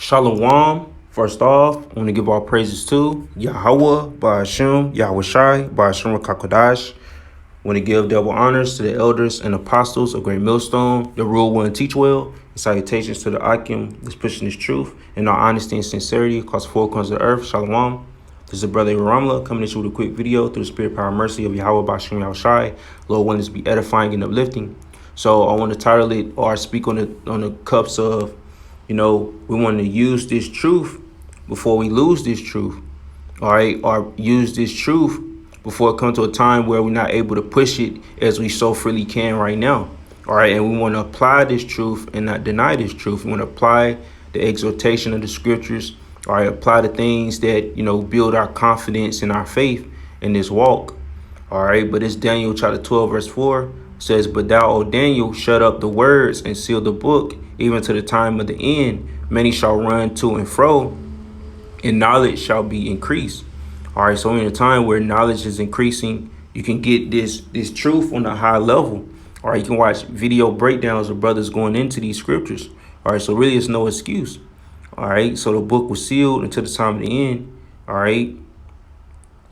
Shalom. First off, I want to give all praises to Yahweh, Ba'ashem, Yahweh Shai, Ba'ashem Rakakodash. I want to give double honors to the elders and apostles of Great Millstone, the rule well and teach well, and salutations to the Akim that's pushing this truth in all honesty and sincerity across four corners of the earth. Shalom. This is Brother Ramla coming at you with a quick video through the spirit, power, and mercy of Yahweh, Ba'ashem, Yahweh Shai. Lord, want this to be edifying and uplifting. So I want to title it or speak on the cups of, we want to use this truth before we lose this truth, all right? Or use this truth before it comes to a time where we're not able to push it as we so freely can right now, all right? And we want to apply this truth and not deny this truth. We want to apply the exhortation of the scriptures, all right? Apply the things that, build our confidence and our faith in this walk, all right? But it's Daniel chapter 12, verse 4 says, "But thou, O Daniel, shut up the words and seal the book, even to the time of the end. Many shall run to and fro, and knowledge shall be increased." All right, so in a time where knowledge is increasing, you can get this truth on a high level. All right, you can watch video breakdowns of brothers going into these scriptures. All right, so really it's no excuse. All right, so the book was sealed until the time of the end. All right,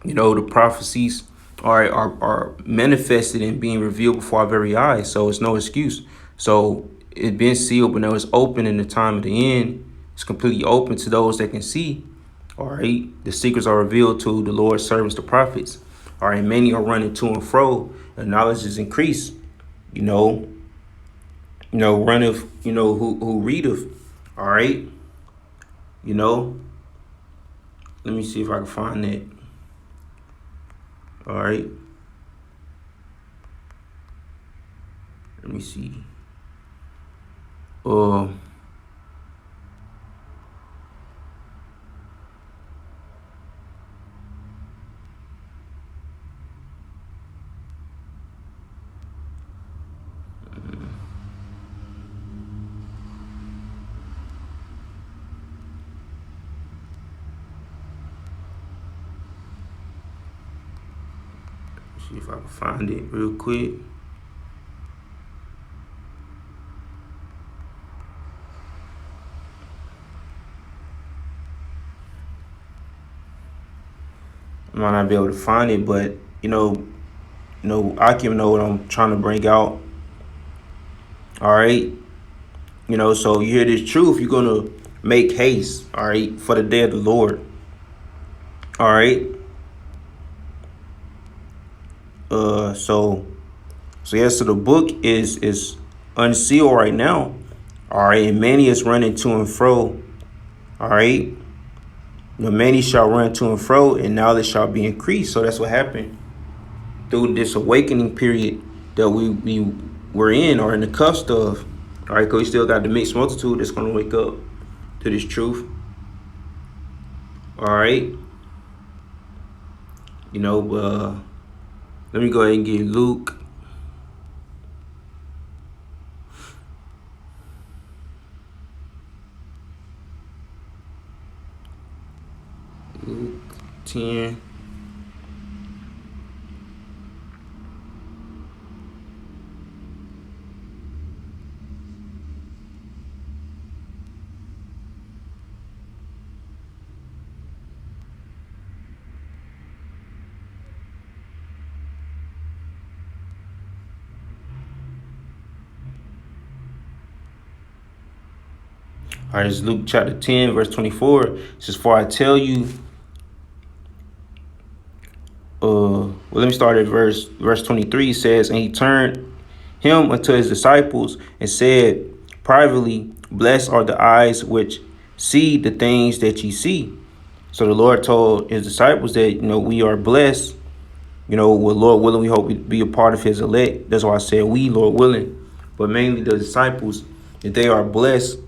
the prophecies are manifested and being revealed before our very eyes. So it's no excuse. So it's been sealed, but now it's open in the time of the end. It's completely open to those that can see. All right. The secrets are revealed to the Lord's servants, the prophets. All right. Many are running to and fro. The knowledge is increased. Runneth, who readeth. All right. Let me see if I can find that. All right. Let me see. See if I can find it real quick. I might not be able to find it, but I can know what I'm trying to bring out. All right. So you hear this truth, you're gonna make haste, all right, for the day of the Lord. All right. So the book is unsealed right now. All right, and many is running to and fro. All right. Many shall run to and fro, and knowledge shall be increased. So that's what happened through this awakening period that we were in, or in the cusp of. All right, because we still got the mixed multitude that's going to wake up to this truth. All right. Let me go ahead and get Luke. Luke 10. All right, it's Luke chapter 10, verse 24. It says, "For I tell you," let me start at verse 23. It says, "And he turned him unto his disciples and said privately, Blessed are the eyes which see the things that ye see." So the Lord told his disciples that, we are blessed. With Lord willing, we hope we be a part of his elect. That's why I said we, Lord willing. But mainly the disciples, that they are blessed,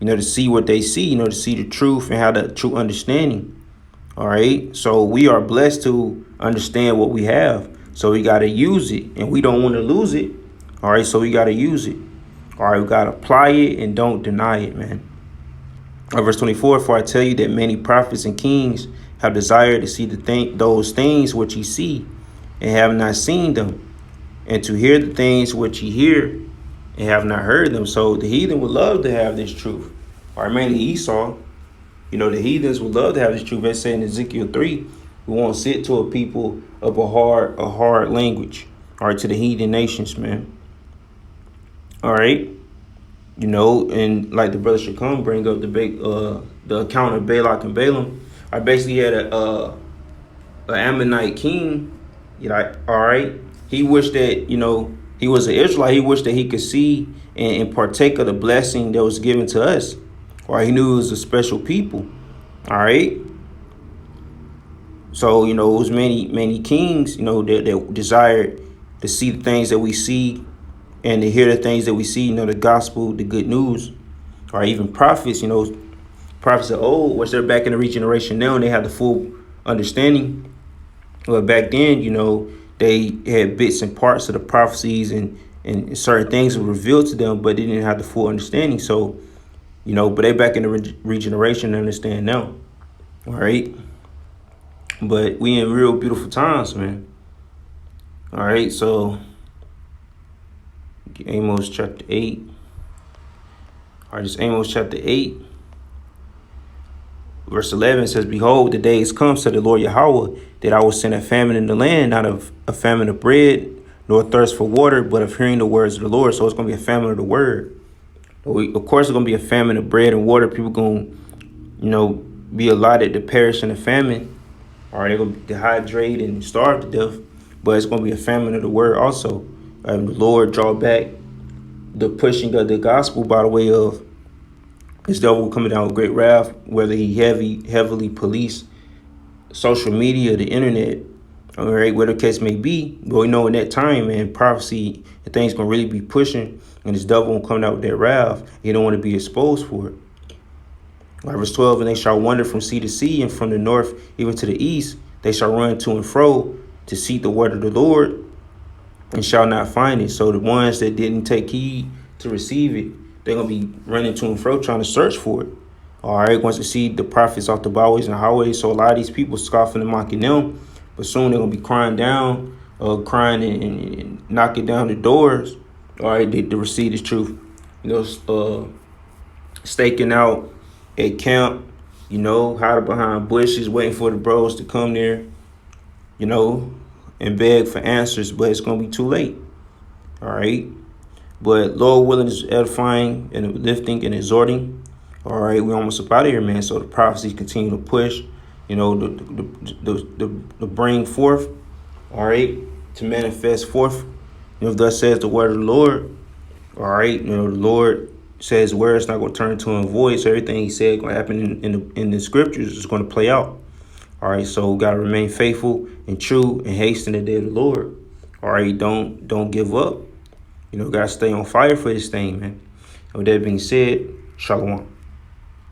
to see what they see, to see the truth and have the true understanding. All right. So we are blessed to understand what we have. So we got to use it, and we don't want to lose it. All right. So we got to use it. All right. We got to apply it and don't deny it, man. Verse 24, "For I tell you that many prophets and kings have desired to see those things which ye see and have not seen them, and to hear the things which ye hear and have not heard them." So the heathen would love to have this truth. or mainly Esau. You know, the heathens would love to have this truth. They say in Ezekiel 3, we won't sit to a people of a hard language. All right, to the heathen nations, man. All right. You know, and like the brother should come bring up the account of Balak and Balaam. I basically had a Ammonite king. You know, all right. He wished that, you know, he was an Israelite. He wished that he could see and partake of the blessing that was given to us. Or he knew it was a special people. All right. So, you know, it was many kings, you know, that desired to see the things that we see and to hear the things that we see, you know, the gospel, the good news, or even prophets, you know, prophets of old, which they're back in the regeneration now and they have the full understanding. But back then, you know, they had bits and parts of the prophecies and certain things were revealed to them, but they didn't have the full understanding. So, you know, but they back in the regeneration and understand now. All right. But we in real beautiful times, man. All right. So Amos chapter 8. All right. This Amos chapter 8. Verse 11 says, Behold, the days come, said the Lord Yahweh, that I will send a famine in the land, not of a famine of bread, nor thirst for water, but of hearing the words of the Lord. So it's going to be a famine of the word. Of course, it's going to be a famine of bread and water. People going to, you know, be allotted to perish in a famine. All right, they're going to dehydrate and starve to death. But it's going to be a famine of the word also. The Lord draw back the pushing of the gospel by the way of his devil coming down with great wrath, whether he heavily police social media, the internet, all right, whatever the case may be. But we know in that time, man, prophecy and things gonna really be pushing, and this devil won't come out with that wrath. He don't want to be exposed for it. Verse 12, and they shall wander from sea to sea, and from the north even to the east. They shall run to and fro to seek the word of the Lord, and shall not find it. So the ones that didn't take heed to receive it, they're going to be running to and fro trying to search for it. All right, once they see the prophets off the byways and highways, so a lot of these people scoffing and mocking them, but soon they're going to be crying down, crying and knocking down the doors, all right, to receive this truth. You know, staking out at camp, you know, hiding behind bushes, waiting for the bros to come there, you know, and beg for answers, but it's going to be too late. All right. But Lord willing is edifying and lifting and exhorting. All right. We're almost up out of here, man. So the prophecies continue to push, you know, the bring forth, all right, to manifest forth. You know, thus says the word of the Lord. All right. You know, the Lord says word is not going to turn into a void. So everything he said going to happen in the scriptures is going to play out. All right, so we got to remain faithful and true and hasten the day of the Lord. All right, don't give up. You know, got to stay on fire for this thing, man. And with that being said, shalom.